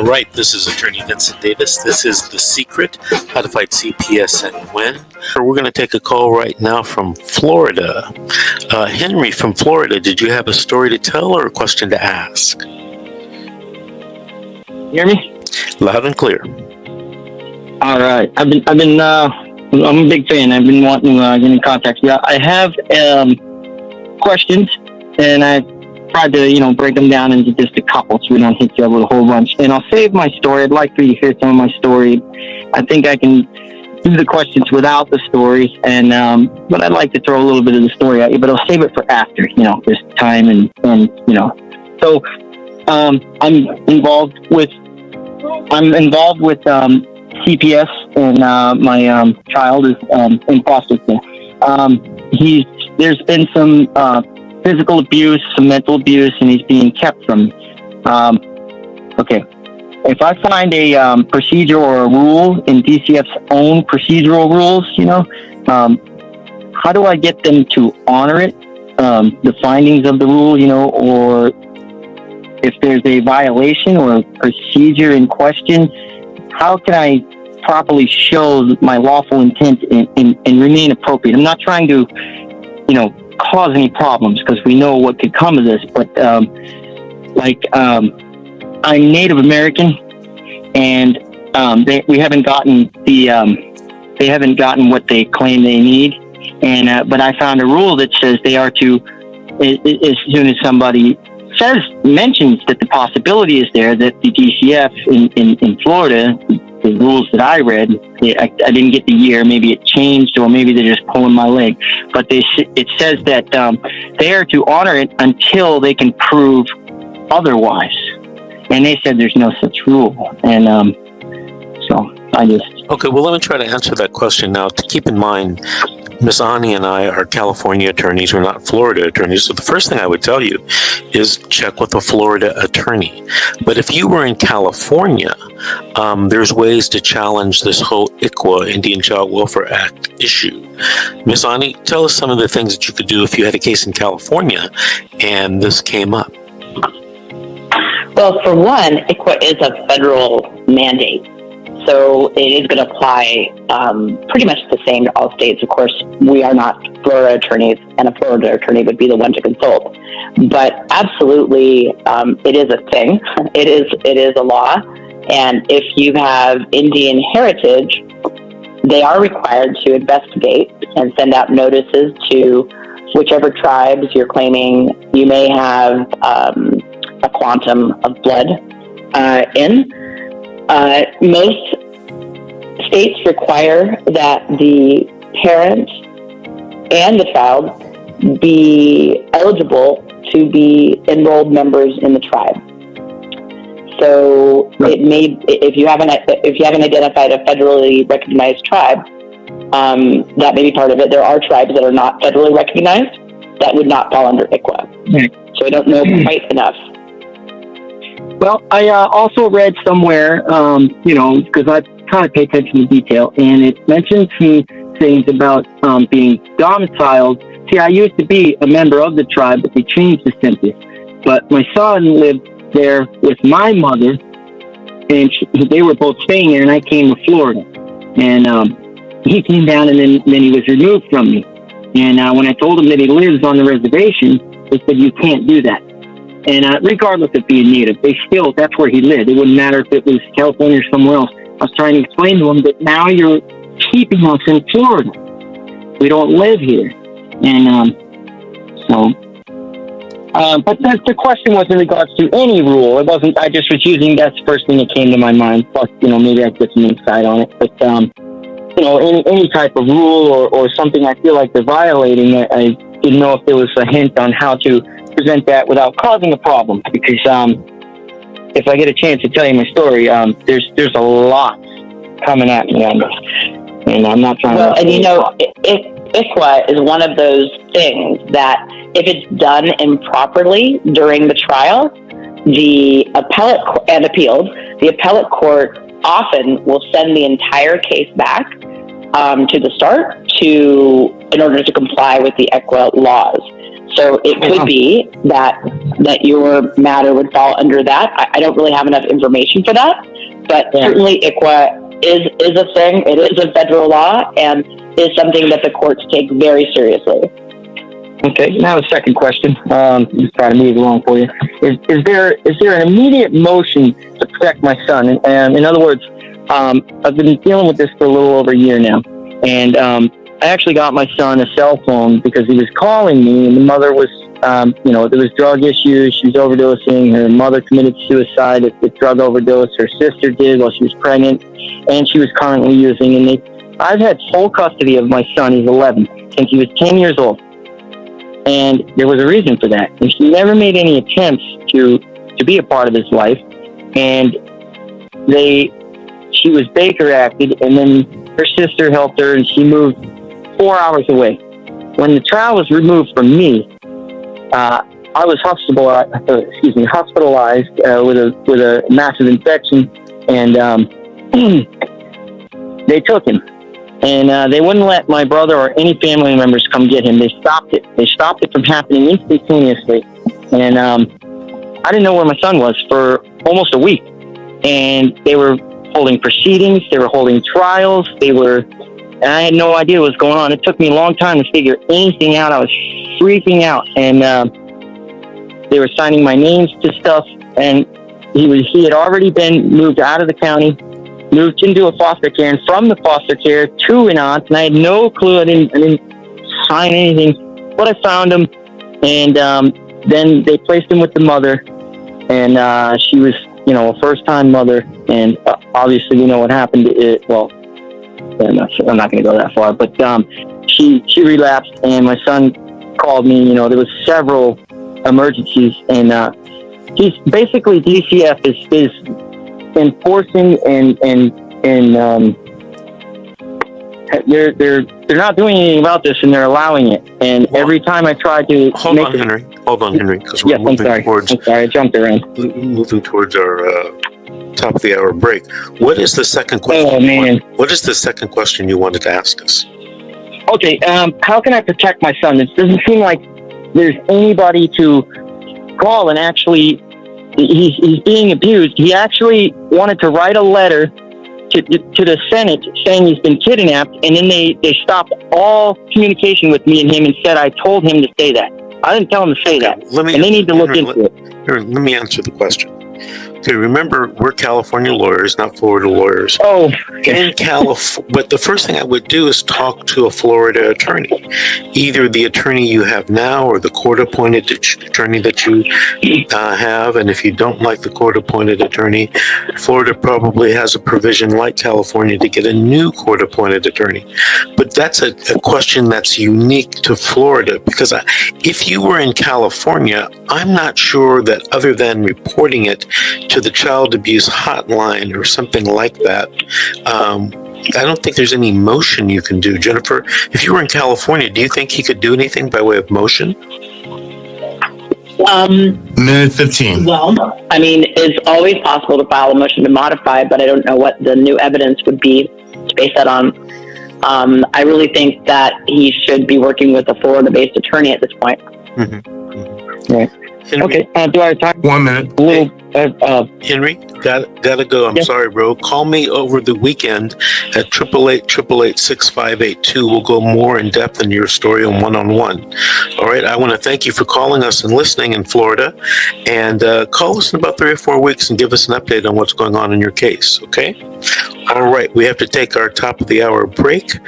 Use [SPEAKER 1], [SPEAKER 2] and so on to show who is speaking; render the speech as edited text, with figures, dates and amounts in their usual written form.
[SPEAKER 1] right, this is Attorney Vincent Davis. This is The Secret, How to Fight CPS and Win. We're going to take a call right now from Florida. Henry from Florida, did you have a story to tell or a question to ask?
[SPEAKER 2] Hear me?
[SPEAKER 1] Loud and clear.
[SPEAKER 2] All right. I'm a big fan. I've been wanting to get in contact. Yeah, I have questions, and I tried to, break them down into just a couple so we don't hit you with a whole bunch. And I'll save my story. I'd like for you to hear some of my story. I think I can do the questions without the story, and but I'd like to throw a little bit of the story at you, but I'll save it for after, there's time and. So I'm involved with CPS, and my child is in foster care. There's been some physical abuse, some mental abuse, and he's being kept from me. Okay. If I find a procedure or a rule in DCF's own procedural rules, how do I get them to honor it? The findings of the rule, or if there's a violation or a procedure in question, how can I properly show my lawful intent and remain appropriate? I'm not trying to, cause any problems, because we know what could come of this, but I'm Native American, and we haven't gotten they haven't gotten what they claim they need, and but I found a rule that says they are to, as soon as somebody mentions that the possibility is there, that the DCF in Florida, the rules that I read, I didn't get the year, maybe it changed, or maybe they're just pulling my leg, but it says that they are to honor it until they can prove otherwise. And they said there's no such rule. And so I just...
[SPEAKER 1] Okay, well, let me try to answer that question now. To keep in mind, Miss Ani and I are California attorneys. We're not Florida attorneys. So the first thing I would tell you is check with a Florida attorney. But if you were in California, there's ways to challenge this whole ICWA, Indian Child Welfare Act issue. Miss Ani, tell us some of the things that you could do if you had a case in California and this came up.
[SPEAKER 3] Well, for one, ICWA is a federal mandate. So it is going to apply pretty much the same to all states. Of course, we are not Florida attorneys, and a Florida attorney would be the one to consult. But absolutely, it is a thing. It is a law. And if you have Indian heritage, they are required to investigate and send out notices to whichever tribes you're claiming you may have a quantum of blood in. Most states require that the parent and the child be eligible to be enrolled members in the tribe. So it may, if you haven't identified a federally recognized tribe, that may be part of it. There are tribes that are not federally recognized that would not fall under ICWA. So I don't know quite enough.
[SPEAKER 2] Well, I also read somewhere, because I kind of pay attention to detail, and it mentions some things about being domiciled. See, I used to be a member of the tribe, but they changed the census. But my son lived there with my mother, and they were both staying there, and I came to Florida. And he came down, and then he was removed from me. And when I told him that he lives on the reservation, they said, you can't do that. And regardless of being Native, that's where he lived. It wouldn't matter if it was California or somewhere else. I was trying to explain to him that now you're keeping us in Florida. We don't live here. And but the question was in regards to any rule. It wasn't, I just was using, that's the first thing that came to my mind. Plus, maybe I get some insight on it. But, any type of rule or something I feel like they're violating, I didn't know if there was a hint on how to present that without causing a problem, because if I get a chance to tell you my story, there's a lot coming at me on this, and I'm not trying to...
[SPEAKER 3] And ICWA is one of those things that if it's done improperly during the trial, the appellate court often will send the entire case back to the start in order to comply with the ICWA laws. So it could be that your matter would fall under that. I don't really have enough information for that, but certainly ICWA is a thing. It is a federal law and is something that the courts take very seriously.
[SPEAKER 2] Okay, now the second question. Just try to move along for you. Is there an immediate motion to protect my son? And in other words, I've been dealing with this for a little over a year now, and I actually got my son a cell phone because he was calling me, and the mother was, there was drug issues. She was overdosing. Her mother committed suicide with drug overdose. Her sister did while she was pregnant, and she was currently using. And I've had full custody of my son. He's 11 since he was 10 years old. And there was a reason for that. And she never made any attempts to be a part of his life. And she was Baker acted, and then her sister helped her, and she moved 4 hours away. When the child was removed from me, I was hospitalized with a massive infection, and they took him. And they wouldn't let my brother or any family members come get him. They stopped it. They stopped it from happening instantaneously. And I didn't know where my son was for almost a week. And they were holding proceedings. They were holding trials. And I had no idea what was going on. It took me a long time to figure anything out. I was freaking out. And they were signing my names to stuff. And he had already been moved out of the county, moved into a foster care, and from the foster care to an aunt, and I had no clue. I didn't sign anything, but I found him, and then they placed him with the mother, and she was, a first-time mother, and obviously we know what happened. I'm not going to go that far, but she relapsed, and my son called me. There was several emergencies, and he's basically DCF is enforcing and they're not doing anything about this, and they're allowing it. And every time I try to
[SPEAKER 1] hold on, Henry, because we're moving towards.
[SPEAKER 2] I'm sorry, I jumped around.
[SPEAKER 1] Moving towards our top of the hour break. What is the second question?
[SPEAKER 2] Oh man,
[SPEAKER 1] what is the second question you wanted to ask us?
[SPEAKER 2] Okay, how can I protect my son? It doesn't seem like there's anybody to call, and actually. He's being abused. He actually wanted to write a letter to the Senate saying he's been kidnapped, and then they stopped all communication with me and him and said I told him to say that. I didn't tell him to say that. And they need to look into it.
[SPEAKER 1] Let me answer the question. Okay, remember, we're California lawyers, not Florida lawyers.
[SPEAKER 2] Oh.
[SPEAKER 1] In California, but the first thing I would do is talk to a Florida attorney, either the attorney you have now or the court-appointed attorney that you have. And if you don't like the court-appointed attorney, Florida probably has a provision like California to get a new court-appointed attorney. But that's a question that's unique to Florida, because if you were in California, I'm not sure that other than reporting it to the child abuse hotline or something like that, I don't think there's any motion you can do. Jennifer, if you were in California, do you think he could do anything by way of motion?
[SPEAKER 4] Minute 15.
[SPEAKER 3] Well, it's always possible to file a motion to modify, but I don't know what the new evidence would be to base that on. I really think that he should be working with a Florida-based attorney at this point.
[SPEAKER 1] Mm-hmm.
[SPEAKER 2] Right.
[SPEAKER 1] Henry,
[SPEAKER 2] okay. Do I have time?
[SPEAKER 4] 1 minute.
[SPEAKER 1] Henry, gotta go. I'm sorry, bro. Call me over the weekend at 888-888-6582. We'll go more in depth in your story on one-on-one. All right. I want to thank you for calling us and listening in Florida, and call us in about 3 or 4 weeks and give us an update on what's going on in your case. Okay. All right. We have to take our top of the hour break.